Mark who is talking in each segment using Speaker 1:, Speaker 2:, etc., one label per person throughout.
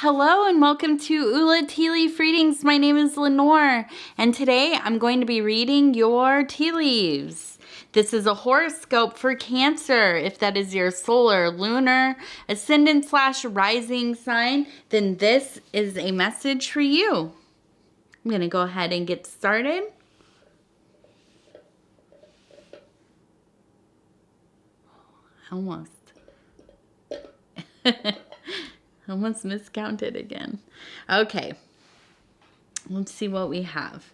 Speaker 1: Hello and welcome to Ula Tea Leaf Readings. My name is Lenor, and today I'm going to be reading your tea leaves. This is a horoscope for Cancer. If that is your solar, lunar, ascendant / rising sign, then this is a message for you. I'm going to go ahead and get started. Almost. Almost miscounted again. Okay. Let's see what we have.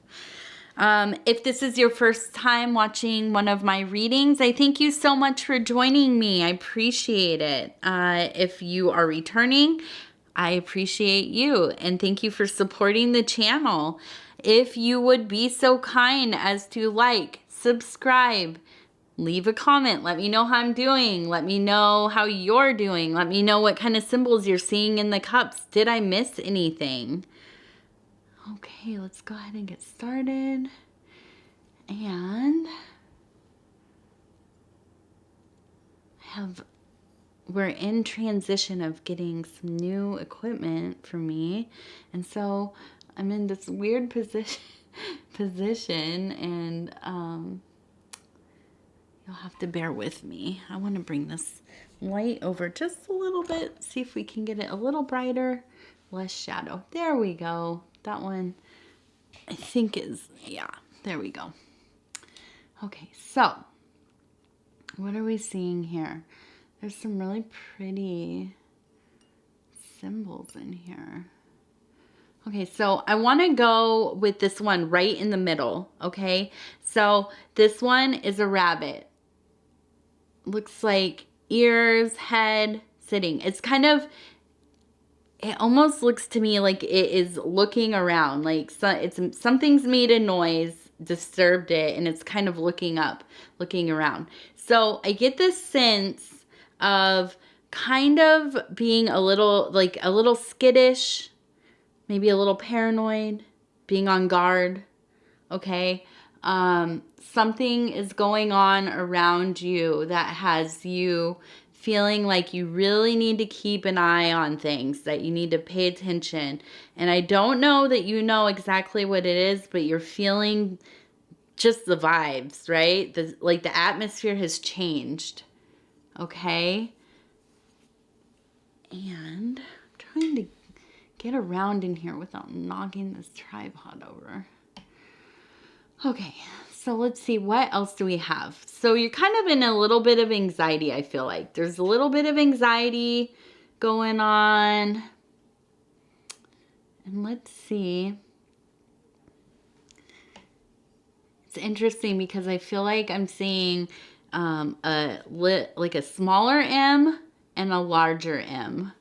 Speaker 1: If this is your first time watching one of my readings, I thank you so much for joining me. I appreciate it. If you are returning, I appreciate you. And thank you for supporting the channel. If you would be so kind as to like, subscribe, leave a comment. Let me know how I'm doing. Let me know how you're doing. Let me know what kind of symbols you're seeing in the cups. Did I miss anything? Okay, let's go ahead and get started. And we're in transition of getting some new equipment for me. And so I'm in this weird position and you'll have to bear with me. I want to bring this light over just a little bit, see if we can get it a little brighter, less shadow. There we go. That one I think is, yeah, there we go. Okay, so what are we seeing here? There's some really pretty symbols in here. Okay, so I want to go with this one right in the middle, okay? So this one is a rabbit. Looks like ears, head, sitting. It's kind of, it almost looks to me like it is looking around, like something's made a noise, disturbed it, and it's kind of looking up, looking around. So I get this sense of kind of being a little skittish, maybe a little paranoid, being on guard, okay? Something is going on around you that has you feeling like you really need to keep an eye on things, that you need to pay attention. And I don't know that you know exactly what it is, but you're feeling just the vibes, right? The atmosphere has changed, okay? And I'm trying to get around in here without knocking this tripod over. Okay, so let's see, what else do we have? So you're kind of in a little bit of anxiety, I feel like. There's a little bit of anxiety going on. And let's see. It's interesting because I feel like I'm seeing like a smaller M and a larger M.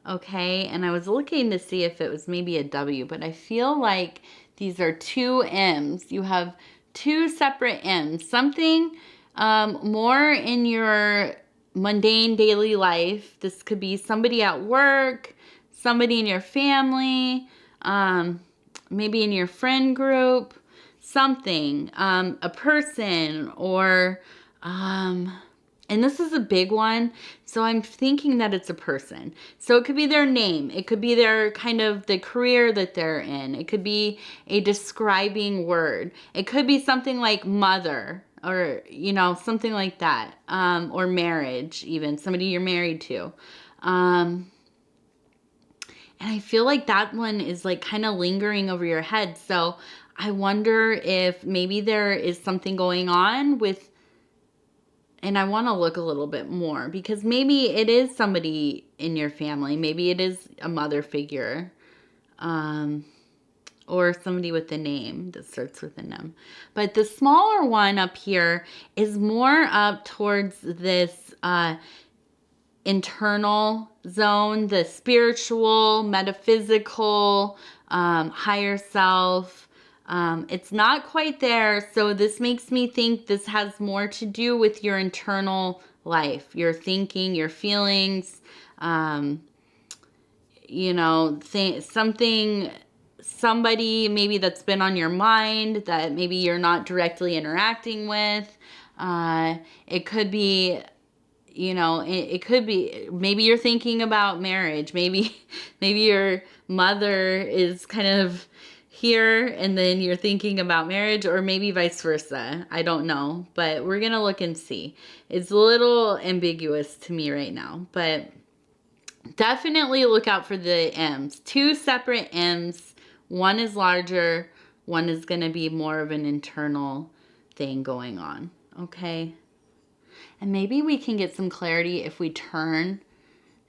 Speaker 1: Okay, and I was looking to see if it was maybe a W, but I feel like these are two M's. You have two separate M's. Something more in your mundane daily life. This could be somebody at work, somebody in your family, maybe in your friend group, something, a person, or and this is a big one, so I'm thinking that it's a person. So it could be their name. It could be their kind of the career that they're in. It could be a describing word. It could be something like mother or, you know, something like that. Or marriage even, somebody you're married to. And I feel like that one is like kind of lingering over your head. So I wonder if maybe there is something going on with, and I want to look a little bit more because maybe it is somebody in your family. Maybe it is a mother figure, or somebody with a name that starts with an M. But the smaller one up here is more up towards this internal zone, the spiritual, metaphysical, higher self. It's not quite there, so this makes me think this has more to do with your internal life, your thinking, your feelings, you know, somebody maybe that's been on your mind that maybe you're not directly interacting with. It could be, you know, it could be, maybe you're thinking about marriage. Maybe your mother is kind of here and then you're thinking about marriage, or maybe vice versa. I don't know, but we're going to look and see. It's a little ambiguous to me right now, but definitely look out for the M's. 2 separate M's. One is larger. One is going to be more of an internal thing going on. Okay. And maybe we can get some clarity if we turn.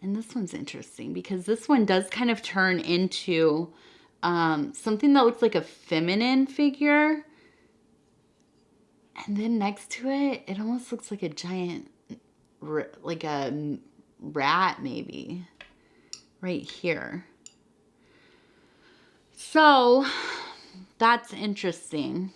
Speaker 1: And this one's interesting because this one does kind of turn into something that looks like a feminine figure. And then next to it, it almost looks like a giant, like a rat maybe, right here. So that's interesting.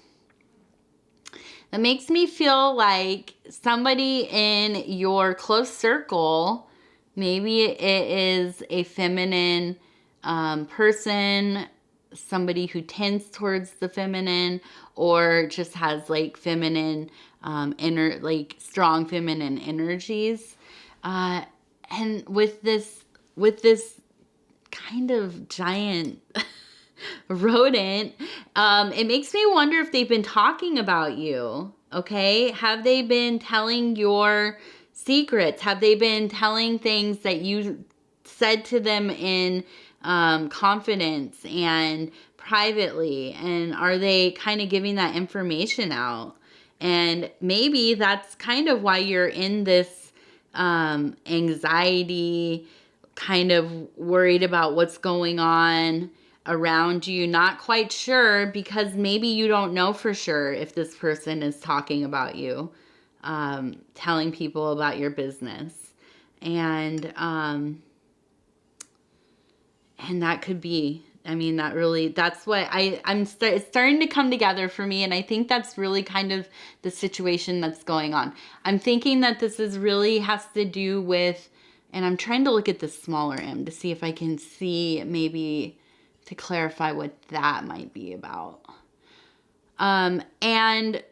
Speaker 1: That makes me feel like somebody in your close circle, maybe it is a feminine person, somebody who tends towards the feminine, or just has like feminine like strong feminine energies, and with this kind of giant rodent, it makes me wonder if they've been talking about you. Okay, have they been telling your secrets? Have they been telling things that you said to them in confidence and privately? And are they kind of giving that information out? And maybe that's kind of why you're in this anxiety, kind of worried about what's going on around you, not quite sure, because maybe you don't know for sure if this person is talking about you, telling people about your business. And that could be, I mean, that's what it's starting to come together for me. And I think that's really kind of the situation that's going on. I'm thinking that this is really has to do with, and I'm trying to look at the smaller M to see if I can see, maybe to clarify what that might be about. And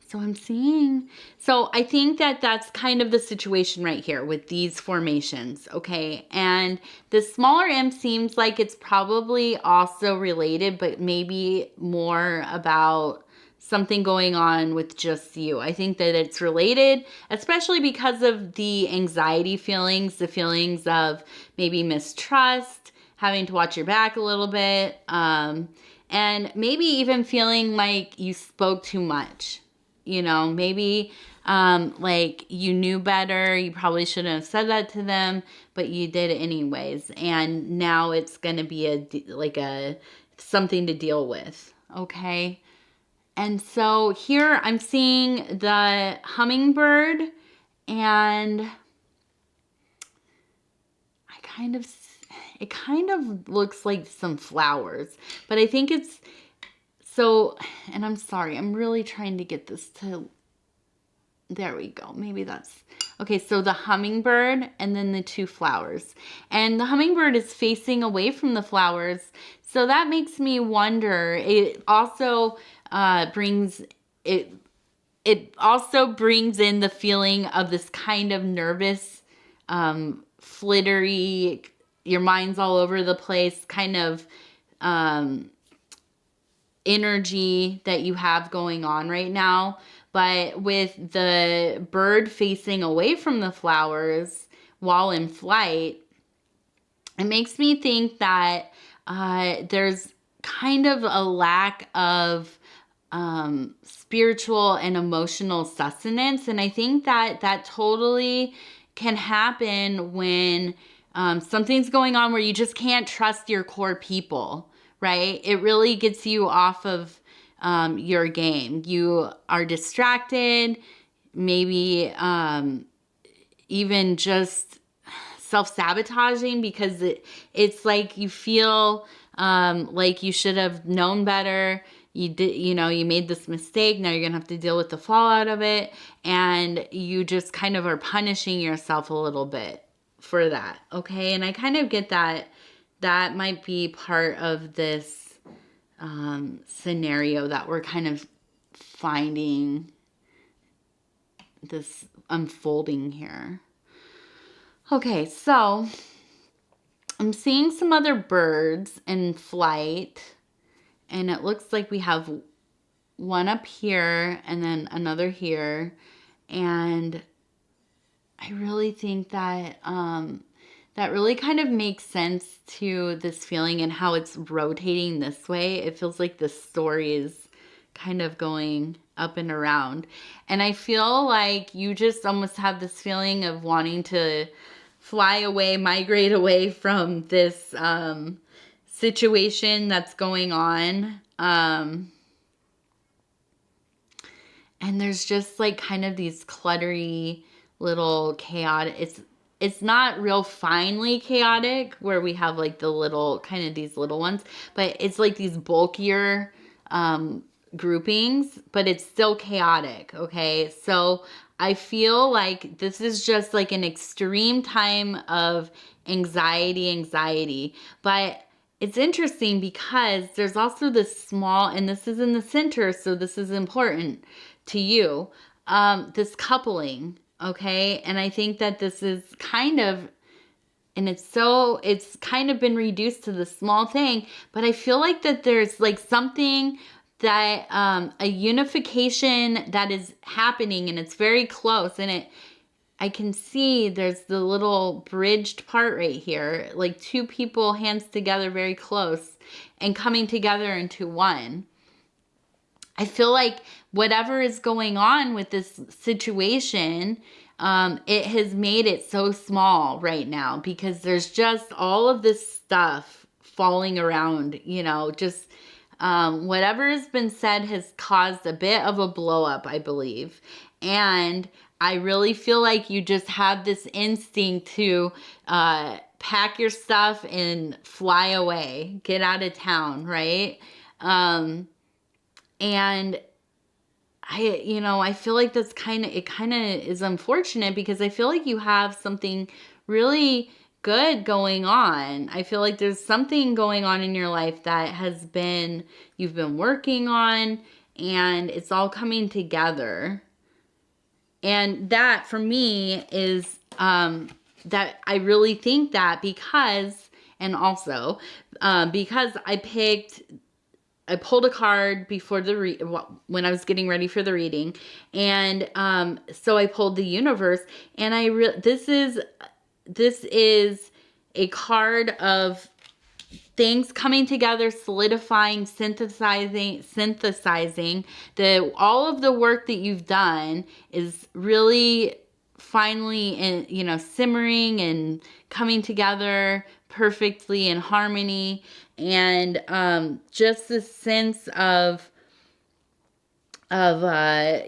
Speaker 1: so I'm seeing, so I think that that's kind of the situation right here with these formations, okay? And the smaller M seems like it's probably also related, but maybe more about something going on with just you. I think that it's related, especially because of the anxiety feelings, the feelings of maybe mistrust, having to watch your back a little bit, and maybe even feeling like you spoke too much. You know, maybe like you knew better. You probably shouldn't have said that to them, but you did anyways. And now it's going to be something to deal with. Okay. And so here I'm seeing the hummingbird, and it kind of looks like some flowers, but I think it's, so, and I'm sorry, I'm really trying to get this to, there we go. Maybe that's, okay, so the hummingbird and then the 2 flowers. And the hummingbird is facing away from the flowers. So that makes me wonder, it also brings in the feeling of this kind of nervous, flittery, your mind's all over the place, kind of energy that you have going on right now. But with the bird facing away from the flowers while in flight, it makes me think that there's kind of a lack of spiritual and emotional sustenance. And I think that totally can happen when something's going on where you just can't trust your core people. Right? It really gets you off of your game. You are distracted, maybe even just self-sabotaging, because it's like you feel like you should have known better. You made this mistake. Now you're going to have to deal with the fallout of it. And you just kind of are punishing yourself a little bit for that. Okay. And I kind of get that. That might be part of this scenario that we're kind of finding this unfolding here. Okay, so I'm seeing some other birds in flight, and it looks like we have one up here and then another here. And I really think that that really kind of makes sense to this feeling and how it's rotating this way. It feels like the story is kind of going up and around. And I feel like you just almost have this feeling of wanting to fly away, migrate away from this situation that's going on. And there's just like kind of these cluttery little chaotic, it's not real finely chaotic where we have like the little kind of these little ones, but it's like these bulkier groupings, but it's still chaotic. Okay, so I feel like this is just like an extreme time of anxiety, but it's interesting because there's also this small, and this is in the center, so this is important to you, this coupling, okay? And I think that this is kind of, and it's kind of been reduced to the small thing, but I feel like that there's like something that, a unification that is happening, and it's very close, and I can see there's the little bridged part right here, like two people hands together very close and coming together into one. I feel like whatever is going on with this situation, it has made it so small right now because there's just all of this stuff falling around, just whatever has been said has caused a bit of a blow up, I believe. And I really feel like you just have this instinct to pack your stuff and fly away, get out of town, right? And I feel like it kind of is unfortunate because I feel like you have something really good going on. I feel like there's something going on in your life that you've been working on, and it's all coming together. And that for me is, that I really think that because I pulled a card before when I was getting ready for the reading, and so I pulled the universe, and this is a card of things coming together, solidifying, synthesizing. All of the work that you've done is really finally, simmering and coming together perfectly in harmony, and just this sense of the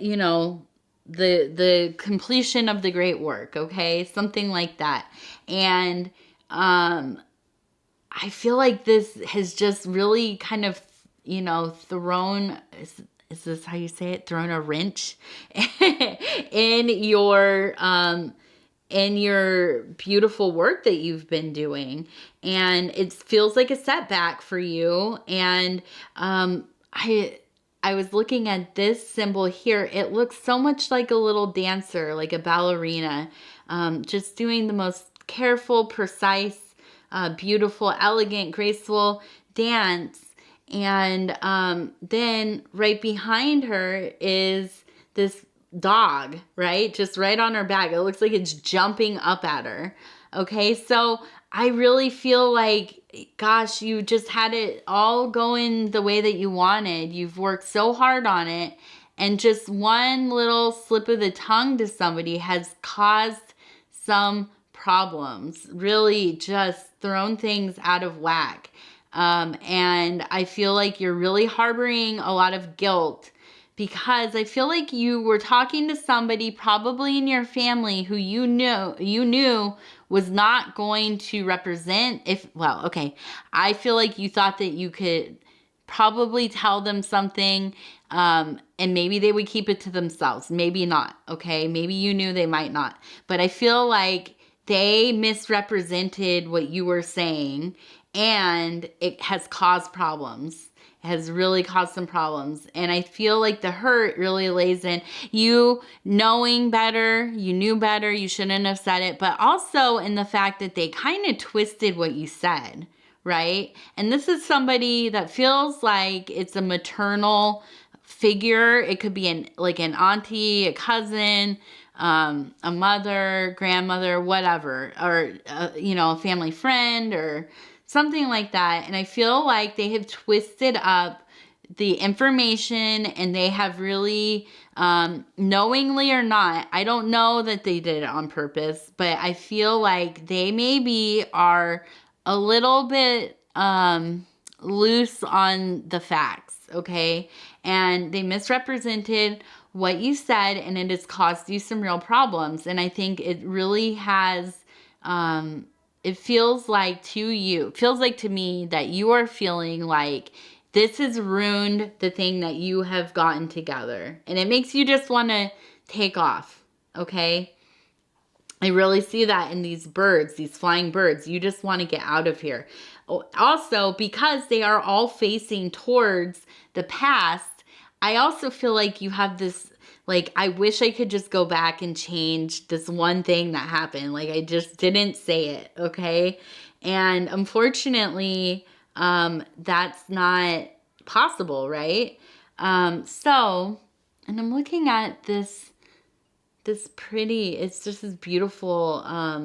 Speaker 1: completion of the great work, okay, something like that. And I feel like this has just really kind of thrown, is this how you say it, thrown a wrench in your beautiful work that you've been doing, and it feels like a setback for you. And I was looking at this symbol here. It looks so much like a little dancer, like a ballerina, just doing the most careful, precise, beautiful, elegant, graceful dance. And then right behind her is this dog, right? Just right on her back. It looks like it's jumping up at her. Okay, so I really feel like, gosh, you just had it all going the way that you wanted. You've worked so hard on it, and just one little slip of the tongue to somebody has caused some problems, really just thrown things out of whack. And I feel like you're really harboring a lot of guilt, because I feel like you were talking to somebody probably in your family who you knew was not going to represent, I feel like you thought that you could probably tell them something, and maybe they would keep it to themselves. Maybe not, okay? Maybe you knew, they might not. But I feel like they misrepresented what you were saying, and it has caused problems. has really caused some problems. And I feel like the hurt really lays in you knowing better, you knew better, you shouldn't have said it, but also in the fact that they kind of twisted what you said, right? And this is somebody that feels like it's a maternal figure. It could be an auntie, a cousin, a mother, grandmother, whatever, or a family friend or something like that. And I feel like they have twisted up the information, and they have really, knowingly or not, I don't know that they did it on purpose, but I feel like they maybe are a little bit loose on the facts, okay? And they misrepresented what you said, and it has caused you some real problems. And I think it really has, it feels like to me that you are feeling like this has ruined the thing that you have gotten together. And it makes you just want to take off, okay? I really see that in these birds, these flying birds. You just want to get out of here. Also, because they are all facing towards the past, I also feel like you have this, like, I wish I could just go back and change this one thing that happened. Like, I just didn't say it, okay? And unfortunately, that's not possible, right? And I'm looking at this pretty, it's just this beautiful,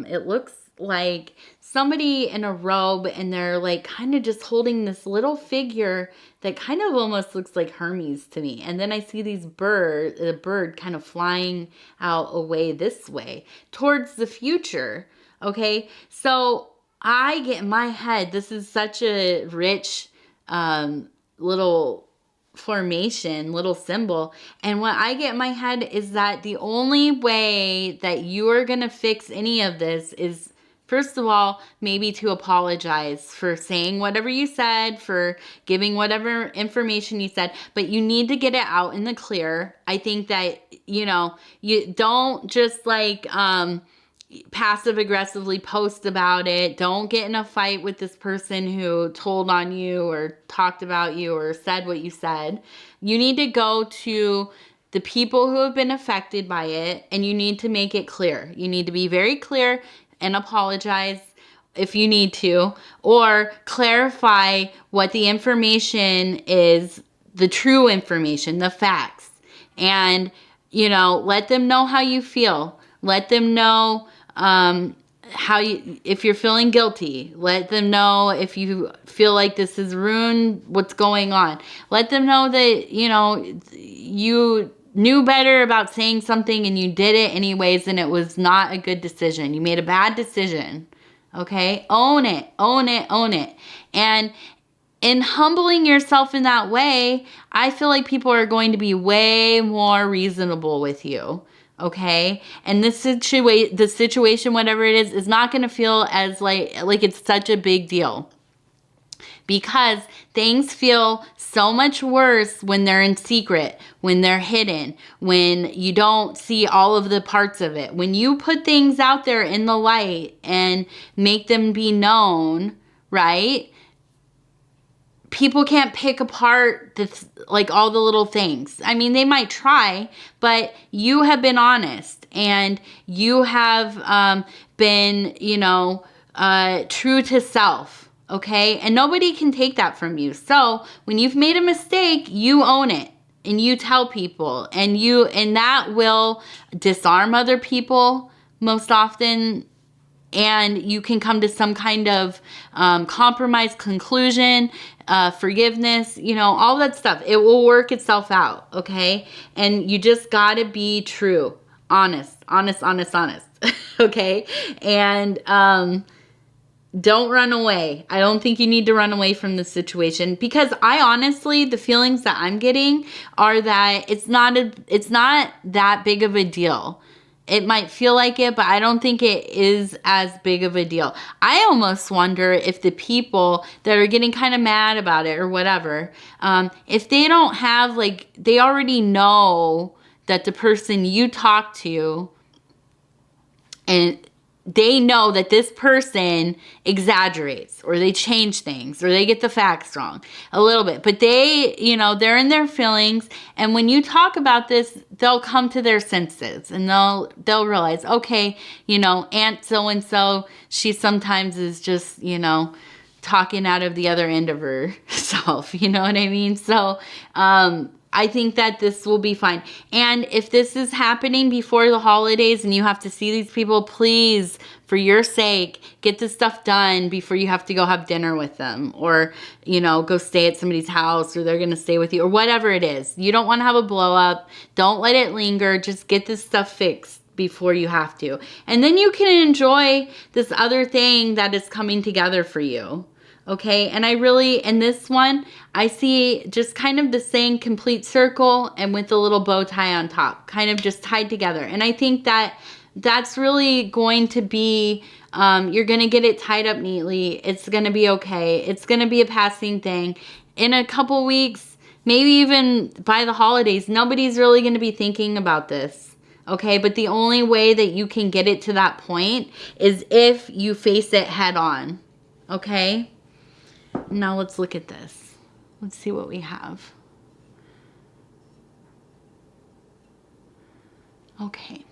Speaker 1: it looks like somebody in a robe, and they're like kind of just holding this little figure that kind of almost looks like Hermes to me. And then I see the bird kind of flying out away this way towards the future. Okay. So I get in my head, this is such a rich, little formation, little symbol. And what I get in my head is that the only way that you are going to fix any of this is, first of all, maybe to apologize for saying whatever you said, for giving whatever information you said, but you need to get it out in the clear. I think that, you don't just like, passive aggressively post about it. Don't get in a fight with this person who told on you or talked about you or said what you said. You need to go to the people who have been affected by it, and you need to make it clear. You need to be very clear and apologize if you need to, or clarify what the information is, the true information, the facts, and let them know how you feel. Let them know if you're feeling guilty. Let them know if you feel like this has ruined what's going on. Let them know that you knew better about saying something and you did it anyways, and it was not a good decision. You made a bad decision. Okay? Own it. And in humbling yourself in that way, I feel like people are going to be way more reasonable with you. Okay? And the situation, whatever it is not going to feel as like it's such a big deal. Because things feel so much worse when they're in secret, when they're hidden, when you don't see all of the parts of it. When you put things out there in the light and make them be known, right? People can't pick apart all the little things. I mean, they might try, but you have been honest, and you have been, true to self, okay? And nobody can take that from you. So when you've made a mistake, you own it, and you tell people, and that will disarm other people most often. And you can come to some kind of compromise, conclusion, forgiveness, all that stuff. It will work itself out, okay? And you just got to be true, honest, okay? And don't run away. I don't think you need to run away from this situation, because I honestly, the feelings that I'm getting are that it's not that big of a deal. It might feel like it, but I don't think it is as big of a deal. I almost wonder if the people that are getting kind of mad about it or whatever, if they don't have, they already know that the person you talk to and they know that this person exaggerates or they change things or they get the facts wrong a little bit, but they, you know, they're in their feelings. And when you talk about this, they'll come to their senses and they'll realize, okay, you know, Aunt so-and-so, she sometimes is just, you know, talking out of the other end of herself. You know what I mean? So, I think that this will be fine. And if this is happening before the holidays and you have to see these people, please, for your sake, get this stuff done before you have to go have dinner with them or, you know, go stay at somebody's house or they're going to stay with you or whatever it is. You don't want to have a blow up. Don't let it linger. Just get this stuff fixed before you have to. And then you can enjoy this other thing that is coming together for you. Okay, and I really, in this one, I see just kind of the same complete circle and with a little bow tie on top, kind of just tied together. And I think that that's really going to be, you're going to get it tied up neatly. It's going to be okay. It's going to be a passing thing. In a couple weeks, maybe even by the holidays, nobody's really going to be thinking about this. Okay, but the only way that you can get it to that point is if you face it head on. Okay? Now let's look at this. Let's see what we have. Okay.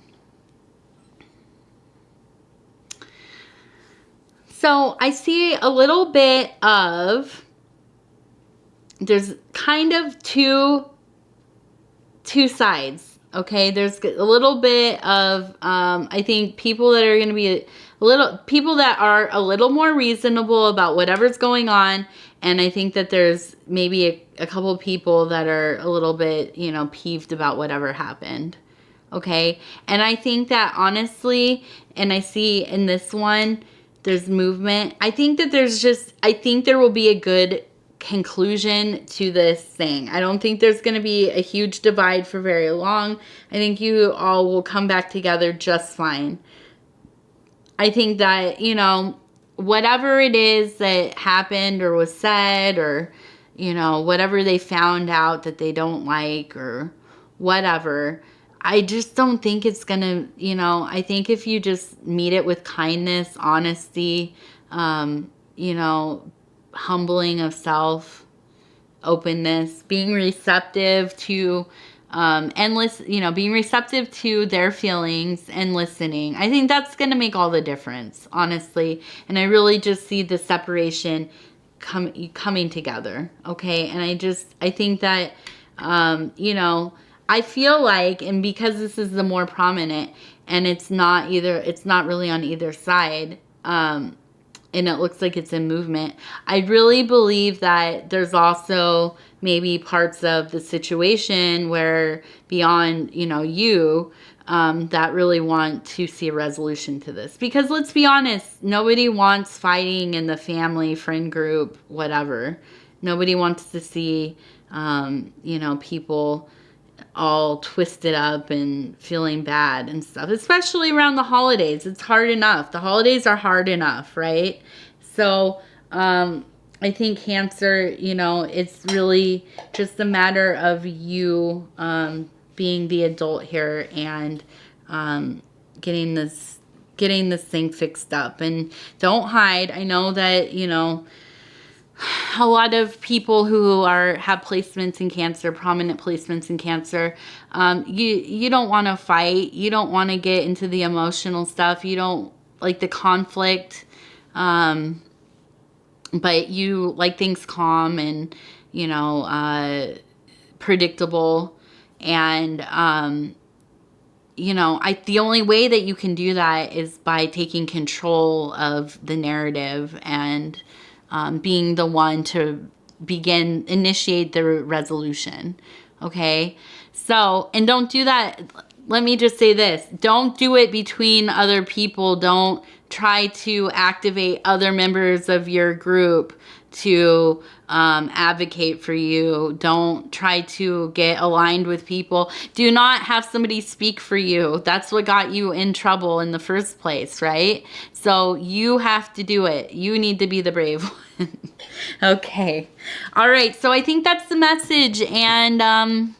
Speaker 1: So I see a little bit of, there's kind of two sides. Okay, there's a little bit of, I think people that are going to be people that are a little more reasonable about whatever's going on. And I think that there's maybe a couple people that are a little bit, you know, peeved about whatever happened. Okay. And I think that honestly, and I see in this one, there's movement. I think that I think there will be a good conclusion to this thing. I don't think there's going to be a huge divide for very long. I think you all will come back together just fine. I think that, you know, whatever it is that happened or was said or, you know, whatever they found out that they don't like or whatever, I just don't think it's going to, you know, I think if you just meet it with kindness, honesty, you know, humbling of self, openness, being receptive to being receptive to their feelings and listening. I think that's going to make all the difference, honestly. And I really just see the separation coming together. Okay. And I think that, you know, I feel like, and because this is the more prominent and it's not really on either side, and it looks like it's in movement, I really believe that there's also maybe parts of the situation where beyond, you know, you, that really want to see a resolution to this. Because let's be honest, nobody wants fighting in the family, friend group, whatever. Nobody wants to see, you know, people all twisted up and feeling bad and stuff, especially around the holidays. It's hard enough. The holidays are hard enough, right? So, I think Cancer, you know, it's really just a matter of you, being the adult here and, getting this thing fixed up. And don't hide. I know that, you know, a lot of people who have placements in Cancer, prominent placements in Cancer, you don't want to fight. You don't want to get into the emotional stuff. You don't like the conflict, but you like things calm and, you know, predictable. And, you know, the only way that you can do that is by taking control of the narrative and being the one to initiate the resolution. Okay. So, and don't do that. Let me just say this. Don't do it between other people. Don't try to activate other members of your group to advocate for you. Don't try to get aligned with people. Do not have somebody speak for you. That's what got you in trouble in the first place, right? So you have to do it. You need to be the brave one. Okay. All right. So I think that's the message. And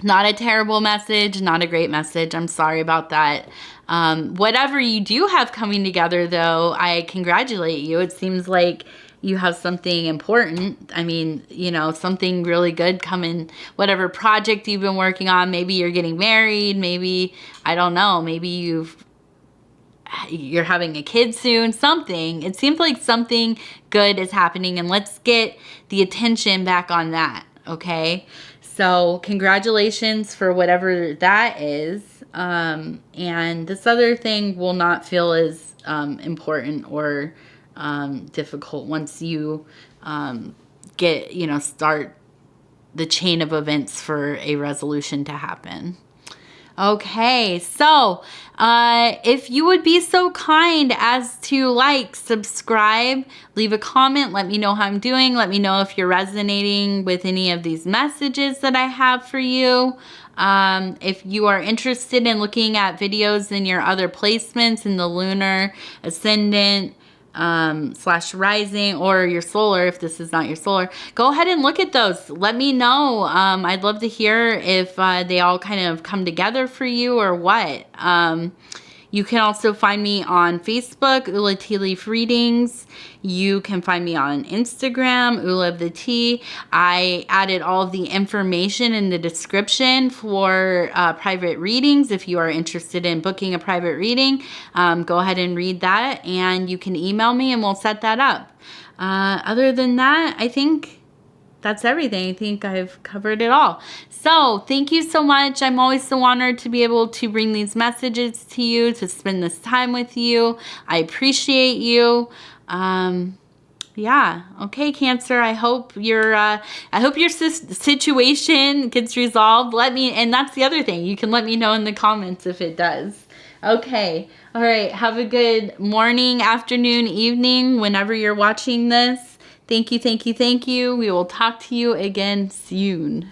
Speaker 1: Not a terrible message, not a great message. I'm sorry about that. Whatever you do have coming together, though, I congratulate you. It seems like you have something important. I mean, you know, something really good coming, whatever project you've been working on. Maybe you're getting married. Maybe, I don't know, maybe you're having a kid soon, something. It seems like something good is happening, and let's get the attention back on that, okay? So congratulations for whatever that is. And this other thing will not feel as important or difficult once you get, you know, start the chain of events for a resolution to happen. Okay, so if you would be so kind as to like, subscribe, leave a comment, let me know how I'm doing, let me know if you're resonating with any of these messages that I have for you. If you are interested in looking at videos in your other placements in the lunar, ascendant, / rising, or your solar, if this is not your solar, go ahead and look at those. Let me know. I'd love to hear if they all kind of come together for you or what. You can also find me on Facebook, Ula Tea Leaf Readings. You can find me on Instagram, Ula of the Tea. I added all of the information in the description for private readings. If you are interested in booking a private reading, go ahead and read that, and you can email me and we'll set that up. Other than that, I think that's everything. I think I've covered it all. So thank you so much. I'm always so honored to be able to bring these messages to you, to spend this time with you. I appreciate you. Yeah. Okay, Cancer. I hope your situation gets resolved. Let me, and that's the other thing. You can let me know in the comments if it does. Okay. All right. Have a good morning, afternoon, evening, whenever you're watching this. Thank you, thank you, thank you. We will talk to you again soon.